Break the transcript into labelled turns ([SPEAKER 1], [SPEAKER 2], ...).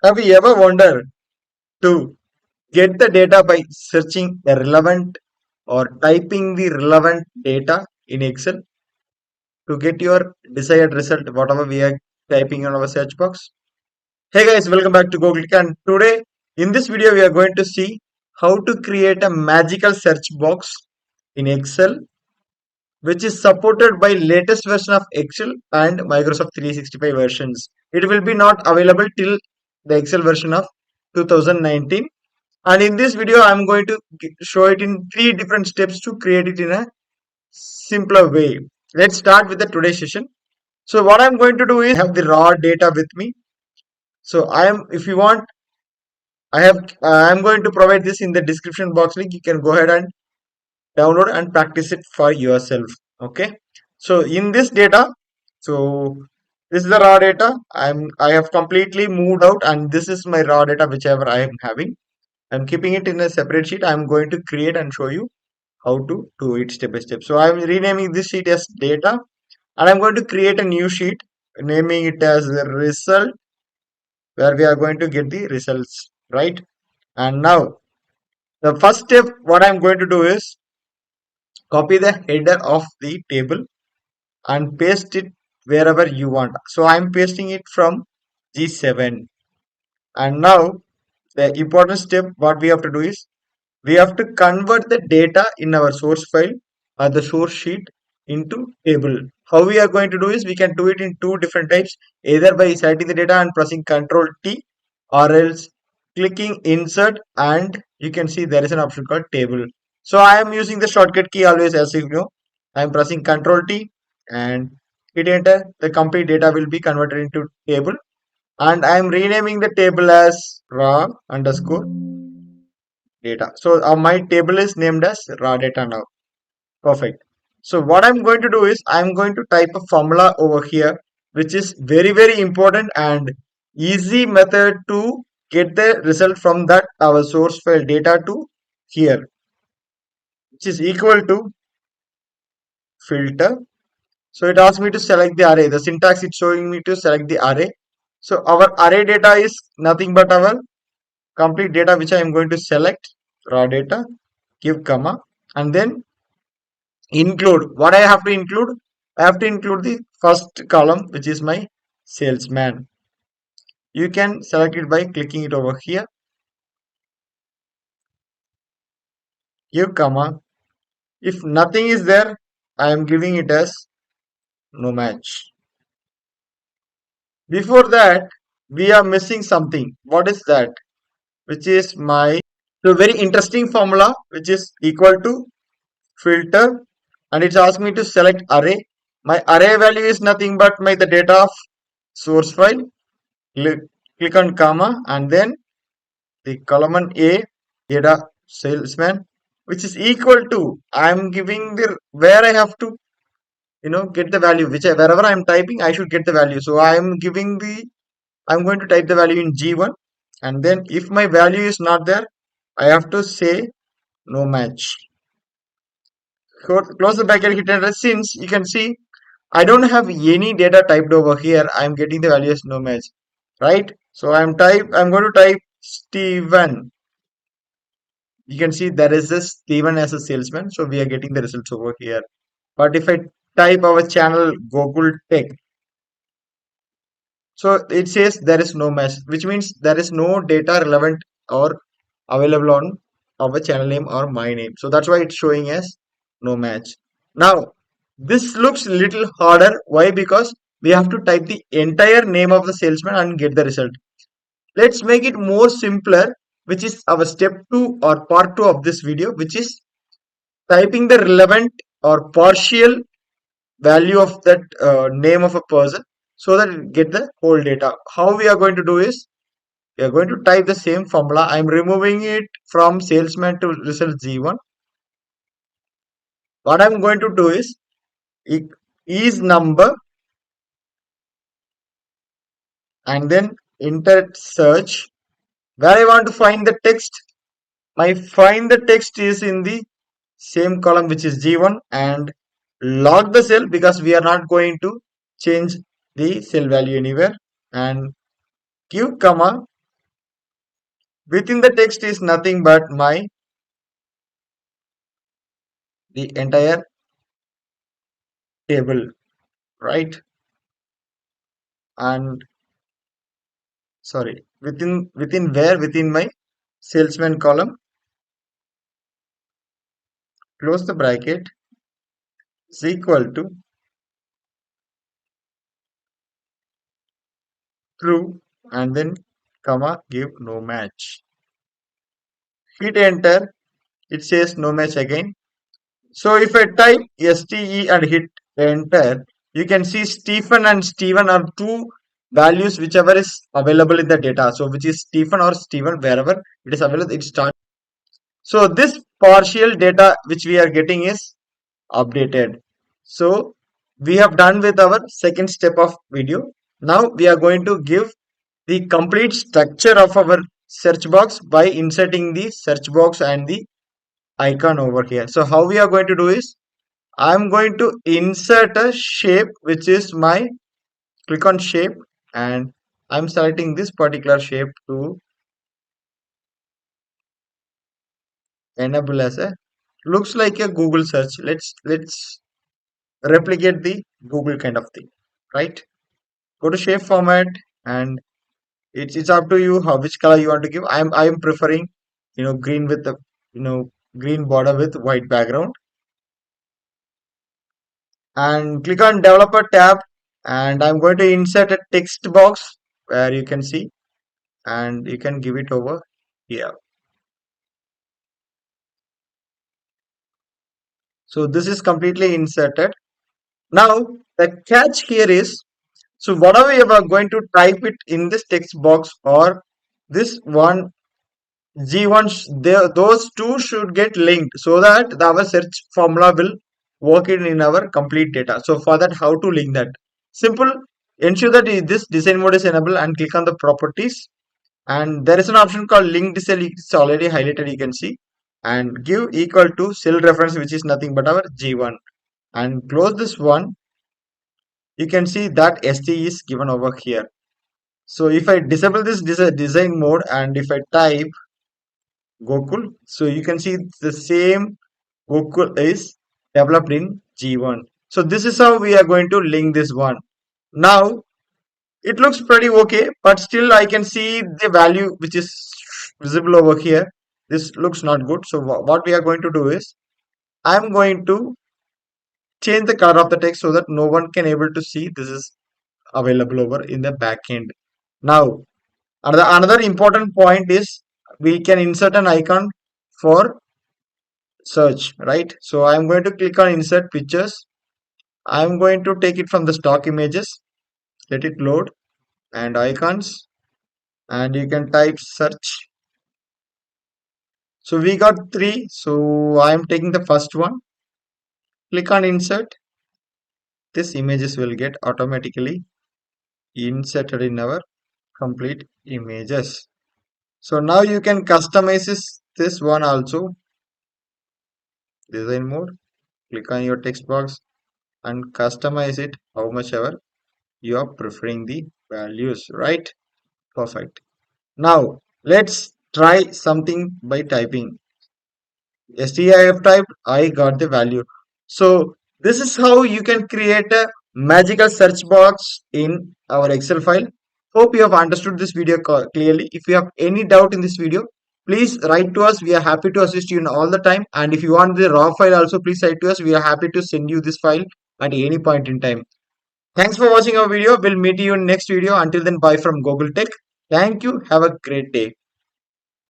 [SPEAKER 1] Have you ever wondered to get the data by searching the relevant or typing the relevant data in Excel to get your desired result, whatever we are typing in our search box? Hey guys, welcome back to Gokul Tech, and today in this video we are going to see how to create a magical search box in Excel which is supported by latest version of Excel and Microsoft 365 versions. It will be not available till the Excel version of 2019. And in this video, I'm going to show it in three different steps to create it in a simpler way. Let's start with the today's session. So what I'm going to do is have the raw data with me. So if you want, I'm going to provide this in the description box link. You can go ahead and download and practice it for yourself. Okay. So in this data, so this is the raw data. I have completely moved out, and this is my raw data whichever I am having. I'm keeping it in a separate sheet. I'm going to create and show you how to do it step by step. So I'm renaming this sheet as data, and I'm going to create a new sheet, naming it as the result, where we are going to get the results, right? And now the first step, what I'm going to do is copy the header of the table and paste it wherever you want. So I'm pasting it from G7. And now the important step, what we have to do is we have to convert the data in our source file or the source sheet into table. How we are going to do is we can do it in two different types, either by selecting the data and pressing Ctrl T, or else clicking insert, and you can see there is an option called table. So I am using the shortcut key always, as you know. I am pressing Ctrl T and hit enter. The complete data will be converted into table, and I am renaming the table as raw underscore data. So my table is named as raw data now. Perfect. So what I'm going to do is I'm going to type a formula over here, which is very important and easy method to get the result from that our source file data to here, which is equal to filter. So it asks me to select the array. The syntax is showing me to select the array. So our array data is nothing but our complete data, which I am going to select raw data, give comma, and then include. What I have to include? I have to include the first column, which is my salesman. You can select it by clicking it over here, give comma. If nothing is there, I am giving it as no match. Before that, we are missing something. What is that? Which is my so very interesting formula, which is equal to filter, and it's asked me to select array. My array value is nothing but my the data of source file. Click on comma, and then the column A data salesman, which is equal to I'm giving the where I have to get the value, which wherever I'm typing I should get the value. So I'm going to type the value in G1, and then if my value is not there, I have to say no match. Close the bracket, hit enter. Since you can see I don't have any data typed over here, I'm getting the value as no match, right? So I'm going to type Steven. You can see there is this Steven as a salesman, so we are getting the results over here. But if I type our channel Gokul Tech, so it says there is no match, which means there is no data relevant or available on our channel name or my name. So that's why it's showing as no match. Now this looks little harder. Why? Because we have to type the entire name of the salesman and get the result. Let's make it more simpler, which is our step 2 or part 2 of this video, which is typing the relevant or partial value of that name of a person, so that it get the whole data. How we are going to do is we are going to type the same formula. I'm removing it from salesman to result G1. What I'm going to do is number, and then enter search. Where I want to find the text, my find the text is in the same column, which is G1, and log the cell because we are not going to change the cell value anywhere, and give comma, Within the text is nothing but the entire table, right? And sorry, within my salesman column, close the bracket, is equal to true, and then comma, give no match. Hit enter, it says no match again. So if I type STE and hit enter, you can see Stephen and Steven are two values whichever is available in the data. So which is Stephen or Steven, wherever it is available, it starts. So this partial data which we are getting is updated. So we have done with our second step of video. Now we are going to give the complete structure of our search box by inserting the search box and the icon over here. So how we are going to do is, I'm going to insert a shape which is my, click on shape, and I'm selecting this particular shape to enable as a, looks like a Google search. Let's replicate the Google kind of thing, right? Go to shape format, and it's up to you how which color you want to give. I'm preferring, green with the, green border with white background, and click on developer tab, and I'm going to insert a text box where you can see, and you can give it over here. So this is completely inserted. Now the catch here is, so whatever you are going to type it in this text box or this one G1, those two should get linked so that our search formula will work in our complete data. So for that, how to link that? Simple. Ensure that this design mode is enabled and click on the properties, and there is an option called link cell. It's already highlighted, you can see, and give equal to cell reference which is nothing but our G1, and close this one. You can see that ST is given over here. So if I disable this design mode and if I type Gokul, so you can see the same Gokul is developed in G1. So this is how we are going to link this one. Now it looks pretty okay, but still I can see the value which is visible over here. This looks not good. So what we are going to do is, I'm going to change the color of the text so that no one can able to see this is available over in the back end. Now another important point is, we can insert an icon for search, right? So I'm going to click on insert pictures. I'm going to take it from the stock images, let it load, and icons, and you can type search. So we got three, so I'm taking the first one. Click on insert. This images will get automatically inserted in our complete images. So now you can customize this one also. Design mode, click on your text box and customize it how much ever you are preferring the values, right? Perfect. Now let's try something by typing. STI I have typed, I got the value. So this is how you can create a magical search box in our Excel file. Hope you have understood this video clearly. If you have any doubt in this video, please write to us. We are happy to assist you in all the time. And if you want the raw file also, please write to us. We are happy to send you this file at any point in time. Thanks for watching our video. We'll meet you in next video. Until then, bye from Gokul Tech. Thank you. Have a great day.